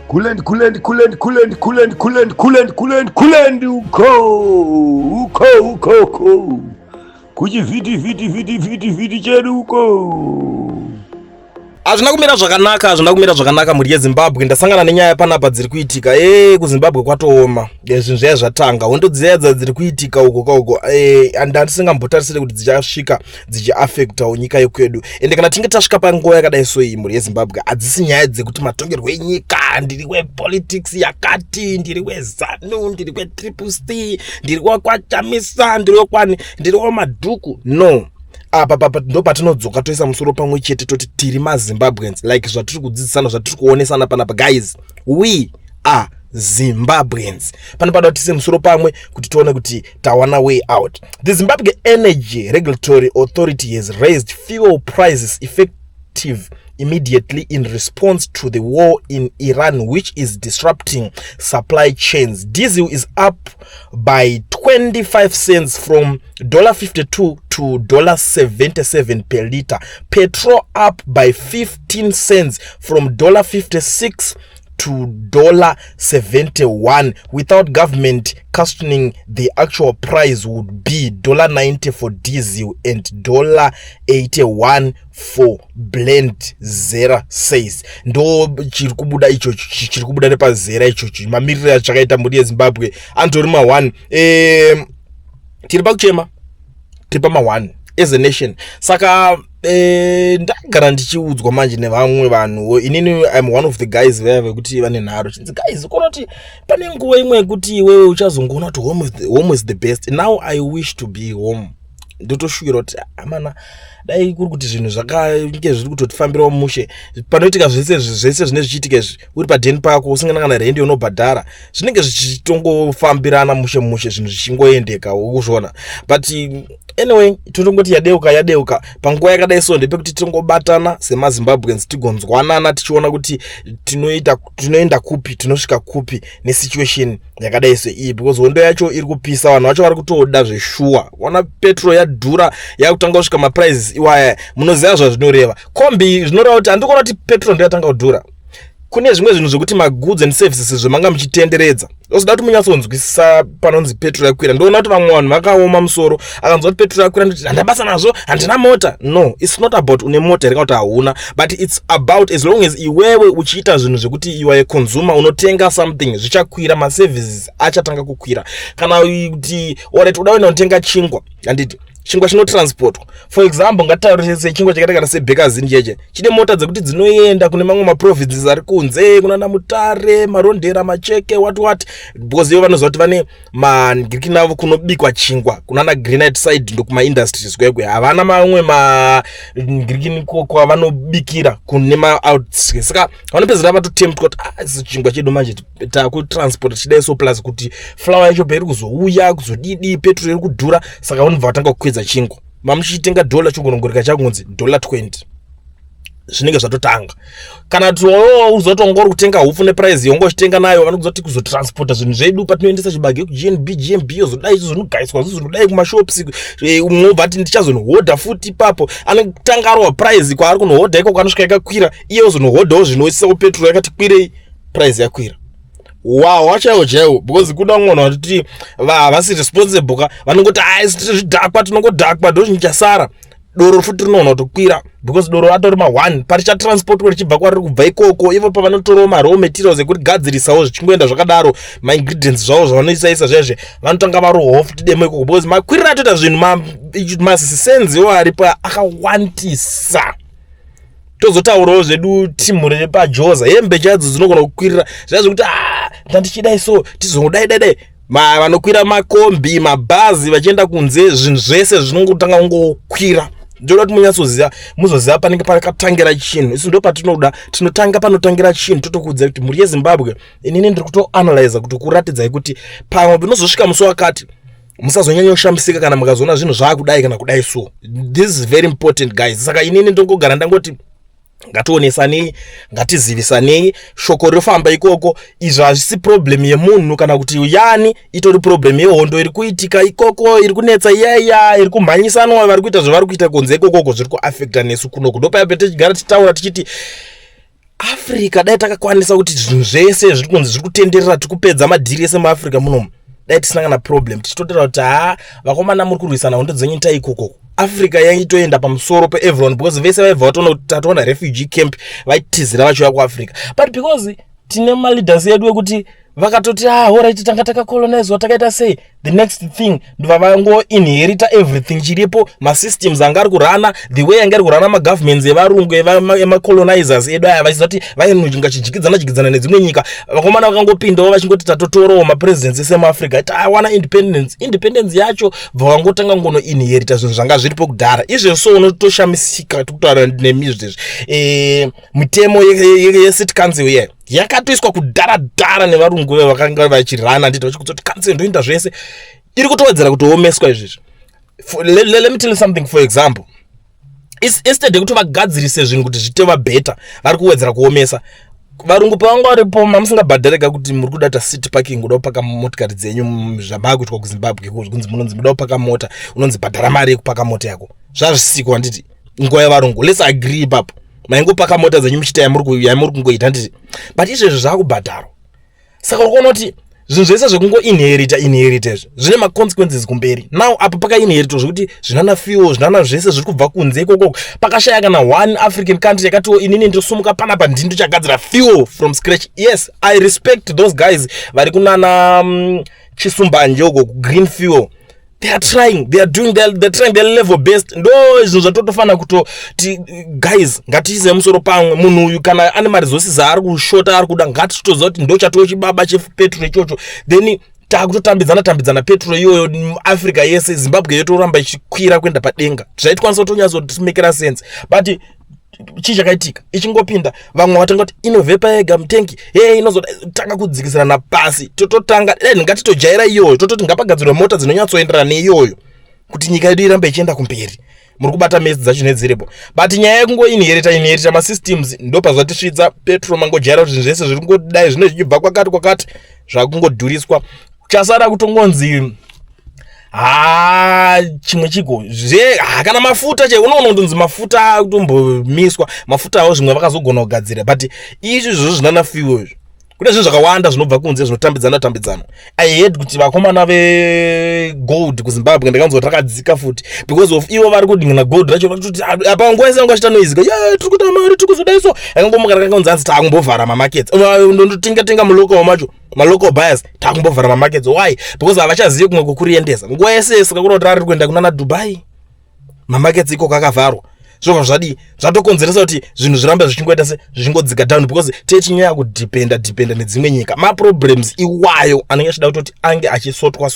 Kulend uko kuchi viti chedu uko. Hazvina kumira zvakanaka muri yeZimbabwe. Ndasangana nenyaya panapa dziri kuitika kuZimbabwe kwatooma zvinhu zvaya zvatanga hondo dziya dziri kuitika uko and handisingambotarisire kuti dzichasvika dzichiafectawo nyika yekwedu. Ende kana tinge tasvika panguva yakadai so iyi muri yeZimbabwe hadzisi nyaya dzekuti matongerwo enyika ndiri wepolitics yakati, ndiri weZanu, ndiri weTriple C, ndiri wekwachamisa, ndiri wemadhuku. No, apa ndo patinodzoka toisa musoro pamwe chete toti tiri maZimbabweans, like zvatiri kudzidzisana, zvatiri kuonesana panapa. Guys, we are Zimbabweans. Panopada kuti tise musoro pamwe kuti tione kuti tawana way out. The Zimbabwe Energy Regulatory Authority has raised fuel prices effective immediately in response to the war in Iran, which is disrupting supply chains. Diesel is up by 25 cents from $52 to $77 per liter. Petrol up by 15 cents from $56 to $71. Without government cushioning, the actual price would be $90 for diesel and $81 for blend. Zera says ndo chiri kubuda icho chiri kubuda nepazera icho mamiriro achakaita muri yeZimbabwe antori ma1 tiri pakuchema, tiri pama1 as a nation. Saka ndagara ndichiudzwa manje nevamwe vanhu, inini I'm one of the guys vekuti vane nharo chinzi guys ukona kuti pane nguva imwe yekuti iwewe uchazongoona kuti home is the best. Now I wish to be home. Ndotoshuvira kuti amana dai kuri kuti zvinhu zvakange zviri kutotifambirawo mushe, panoitika zvese zvine zvichiitika izvi uri padheni pako usingana kana rendi unobhadhara, zvinenge zvichitongofambirana mushe zvinhu zvichingoendeka ukuzviona. But anyway, totongoti yadeuka panguva yakadai so ndepekuti tingobatana semaZimbabweans tigonzwanana tichiona kuti tinoenda kupi, tinosvika kupi nesituation yakadai so iyi, because hondo yacho iri kupisa, vanhu vacho vari kutoda zveshuwa. Ona petrol yadhura yakutanga kusvika maprices iwaya, munoziva zvazvinoreva. Kombi zvinoreva kuti handikona kuti petrol ndoyatanga kudhura. Kune zvimwe zvinhu zvokuti magoods and services zvamanga muchitenderedza osida kuti munyatsonzwisisa panonzi petrol yakwira. Ndoona kuti vamwe vanhu vakaoma musoro akanzwa kuti petrol yakwira ndoti handabasa nazvo, handina mota. No, it's not about une mota here kana kuti hauna, but it's about as long as iwewe uchiita zvinhu zvekuti you are a consumer, unotenga something, zvichakwira, maservices achatanga kukwira. Kana kuti alright uda kuenda kunotenga chingwa, handiti chingwa chinotransportwa. For example, ngatitaure chingwa chakaita kana seBakers njeje chine mota dzekuti dzinoenda kune mamwe maprovinces ari kunze, kuna Namutare, Marondera, Macheke, what because ivo vanoziva kuti vane magiriki navo kunobikwa chingwa, kuna Granite side ndo kuma industries kwekwe, havana mamwe magiriki kwavanobikira kune outskirts. Saka vanopedzera vatotempt kuti chingwa chedu manje takutransport chidai so, plus kuti flour yacho peri kuzouya kuzodidi, petrol iri kudhura, saka vanobva vatanga kukwidza chingwa. Mamuchitenga $1 chingongoreka chakunzi $20 zvinenge zvatotanga. Kana uzotongori kutenga hufu neprice yongochitenga nayo, vanokuzoti kuzotransporta zvinhu zvedu patinoendesa chibage kuGNB zvodai zvinogayiswa zvinodai kumashops, umobva ati ndichazonohodha futi ipapo, anotanga arwa price kwaari kunohodha iko kwanosvika yakakwira, iye uzonohodhawo zvinoisisawo petrol yakati kwirei, price yakwira. Wow, wachaiwo because kuda mwana watuti vasi responsible vanongoti zvidhakwa tinongodhakwa ndo zvinchasara. Doro futi rinoona kutokwira because doro atori ma1 paricha transport richibva kwariri kubva ikoko, ivo pavanotorawo raw materials ekuti gadzirisawo zvichingoenda zvakadaro, ma ingredients zvavo zvavanoisaisa zvezve vanotanga varohwa futi demo ikoko because makwirira atoita zvinhu masisenziwo aripo akawandisa. Tozotaurawo zvedu timu repajoza hembe chadzo dzinogona kukwirira zvazvo kuti ndandichidai so tizongodai vanokwira makombi, mabhazi vachienda kunze, zvinhu zvese zvinongotanga kungokwira. Ndoda kuti munyatsoziva, muzoziva panenge pakatangira chinhu. Isu ndo patinoda tinotanga panotangira chinhu, totokuudza kuti muri yeZimbabwe inini ndiri kutoanalyze kuti kuratidzai kuti pamwe pinozosvika musi wakati musazonyanya kushamisika kana mukazoona zvinhu zvakudai kana kudai so. This is very important guys. Saka inini ndongogara ndangoti ngationesanei, ngatizivisanei, shoko rofamba ikoko. Izvi hazvisi problem yemunhu kana kuti yani, itori problem yehondo iri kuitika ikoko, iri kunetsa iyaya, iri kumhanyisanwa, vari kuita zvavari kuita kunze ikoko zviri kuaffecta nesu kunoko. Ndo paya tichigara tichitaura tichiti Africa dai takakwanisa kuti zvinhu zvese zviri kutenderera tikupedza madhiri ese muAfrica munomu, dai tisina kana problem tichitotera kuti vakomana muri kurwisana hondo dzenyu tai ikoko. Africa yaitoenda pamusoro pe-everyone because vese vaibva tatoona refugee camp vaitizira vachiuya kuAfrica, but because tine maleaders yedu ekuti vakatoti alright tanga takacolonizwa takaita sei, the next thing ndova vangoinherita everything chiripo, masystems anga ari kurana the way anga ari kurana magovernments evarungu emacolonizers edu aya vachiziva kuti vachichikidzana nedzimwe nyika. Vakomana vakangopindawo vachingoti tatotorawo mapresidents ese muAfrica ati awana independence yacho bva vangotanga ngonoinherita zvinhu zvanga zviripo kudhara. Izvezvo unotoshamisika tikutaura nemizvezvi mitemo yecity council ye yakatoiswa kudhara nevarungu vakanga vachirana ndito vachikuti council ndoinda zvese iri kutowedzera kutoomeswa izvezvi. Let me tell you something. For example, instead yekuti vagadzirise zvinhu kuti zviteva better, vari kuwedzera kuomesa. Varungu pavanga varipo mamusingabhadharika kuti muri kuda ta city parking, uda kupaka motikari dzenyu zvamakuitwa kuZimbabwe kunzi munonzi muda kupaka mota, unonzi bhadhara mari yekupaka mota yako. Zvazvisiko handiti nguva yevarungu. Let's agree ipapo. Maingopaka mota dzenyu muchita yamuri kungoita handiti, but izvezvo zvakubhadharwa. Saka ukaona kuti zvinhu zvese zvekungoinherita zvine maconsequences kumberi. Now apo pakainheritwa zvekuti zvinana fuel zvinana zvese zviri kubva kunze ikoko, pakashaya kana one African country yakatiwo inini ndosumuka panapa ndini chagadzira fuel from scratch. Yes, I respect those guys vari kunana chisumbanje uko green fuel. They are trying their level best. Ndo zvinhu zvatotofana kutoti guys ngatiise musoro pamwe. Munhu uyu kana ane maresources ari kushota ari kuda ngatitoziva kuti ndo chatoo chibaba chepetrol ichocho, then takutotambidzana petrol iyoyo muAfrica yese, Zimbabwe yotoramba ichikwira kuenda padenga. Zvaitokwanisa kutonyatsotimekera sense, but chii chakaitika ichingopinda vamwe vatanga kuti inovhepa yega mutengi inozotanga kudzikisirana pasi. Tototanga ngatitojaira iyoyo, tototi ngapagadzirwe mota dzinonyatsoenderana neiyoyo kuti nyika yedu irambe ichienda kumberi. Muri kubata mesi dzacho nedziripo, but nyaya yekungoinherita masystems ndo pazvatisvitsa petrol mangojaira kuti zvinhu zvese zviri kungodai zvine zvichibva kwakati zvakungodhuriswa. Chasara kutongonzi chimwe chiko kana mafuta unoona kundonzi mafuta kutombomiswa, mafuta awo zvimwe vakazogona kugadzira, but izvi zvozvo zvinana fuel kune zvinhu zvakawanda zvinobva kunze zvinotambidzana. I hate kuti vakomana vegold kuZimbabwe ndakanzwa rakadzika futi because of ivo vari kudingana gold racho kuti apa nguva yese vangachita noizika tiri kuita mari tiri kuzoda iso akangomuka rakangonzi anzi takumbovhara mamarkets ndondotenga mulocal macho malocal buyers takumbovhara mamarkets. Why? Because havachazivi kumwe kokuriendesa nguva yese sikakura kuti rari kuenda kunana Dubai mamarkets iko kakavharwa. Zvova zvadi zvatokonzeresa kuti zvinhu zvirambe zvichingoita zvichingodzika down because techinyaya kudependa nedzimwe nyika. Maproblems iwayo anenge achida kutoti ange achisotwa,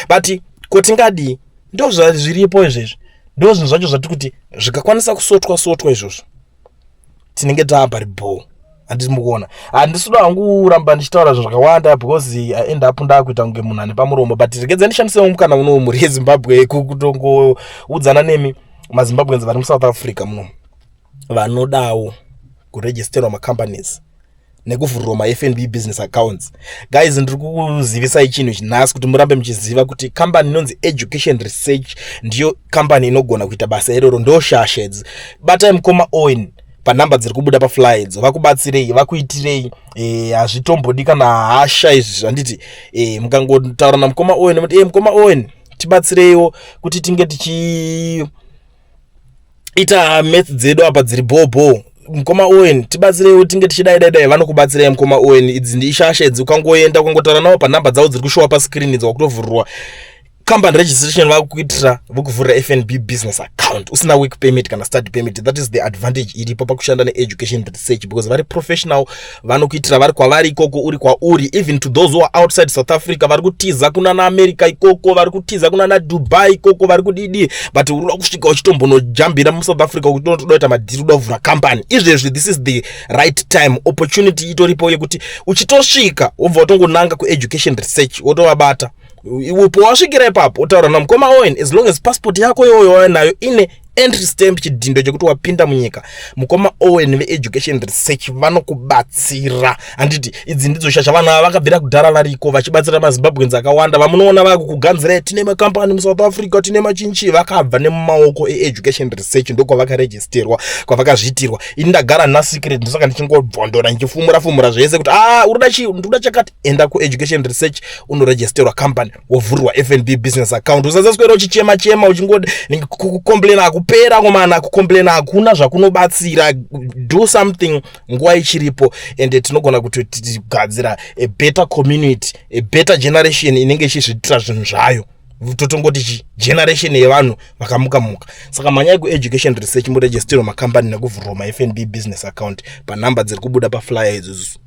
but kotingadi ndo zviripo izvezvi, ndo zvinhu zvacho zvati kuti zvikakwanisa kusotwa izvozvo tinenge taamba ribo. Handisi mukuona, handisida hangu uramba ndichitaura zvinhu zvakawanda because I end up ndakuita kunge munhu ane pamuromo, but regedza ndishandisewo mukana unowu muri yeZimbabwe kutongoudzana nemi maZimbabweans vari muSouth Africa muno vanodawo kuregisterwa macompanies nekuvhurwa maFNB business accounts. Guys, ndiri kuzivisai chinhu chinhasi kuti murambe muchiziva kuti company inonzi Education Research ndiyo company inogona kuita basa iroro, ndo shasheds. Batai Mukoma Owen panhamba dziri kubuda paflides, vakubatsirei, vakuitirei, hazvitombodi kana hasha izvi zvanditi mukangotaura naMukoma Owen muti Mukoma Owen tibatsireiwo kuti tinge tichiita maths dzedu apa dziri bobo. Mukoma Owen tibatsireiwo tinge tichidai vanokubatsirei Mukoma Owen. Idzi ndishashedzi ukangoenda ukangotaura navo panhamba dzavo dziri kushowa paskrini dzakutovhurwa company registration vakuitira vokuvhurira FNB business account usina work permit kana study permit. That is the advantage iripo pakushanda needucation research because vari professional, vanokuitira vari kwavari ikoko uri kwauri. Even to those who are outside South Africa vari kutiza kuna na America ikoko, vari kutiza kuna na Dubai ikoko, vari kudidi, but uri kusvika uchitombono-jambira muSouth Africa kuti unotoita madhiri uda kuvhura company. Izvezvi this is the right time, opportunity itoripo yekuti uchitosvika wobva watongonanga kueducation research wotovabata. Upo wasvikira ipapo utaura naMukoma Owen, as long as passport yako iyoyo nayo ine entry stamp, chidindo chekuti wapinda munyika. Mukoma Owen veEducation Research vanokubatsira. Handiti idzi ndidzo shasha vanhu vakabvira kudhara variko vachibatsira maZimbabweans akawanda. Vamunoona vakukuganzira tine makambani muSouth Africa, tine machinchi, vakabva nemumaoko eEducation Research ndoko vakaregisterwa kwavakazviitirwa. Indagara na secret ndosaka ndichingodvondora ndichifumura zvese kuti urida chakati, enda kuEducation Research unoregisterwa company wovhurwa FNB business account. Usasaswera uchichema uchingodi kucomplain akupera komana, kucomplain hakuna zvakunobatsira. Do something nguva ichiripo, and tinogona kuti tigadzira a better community, a better generation inenge ichizviitira zvinhu zvayo. Totongoti generation yevanhu vakamuka. Saka manyaya kuEducation Research muregisterwa makambani nekuvhurwa maFNB business account panhamba dziri kubuda paflyer idzodzo.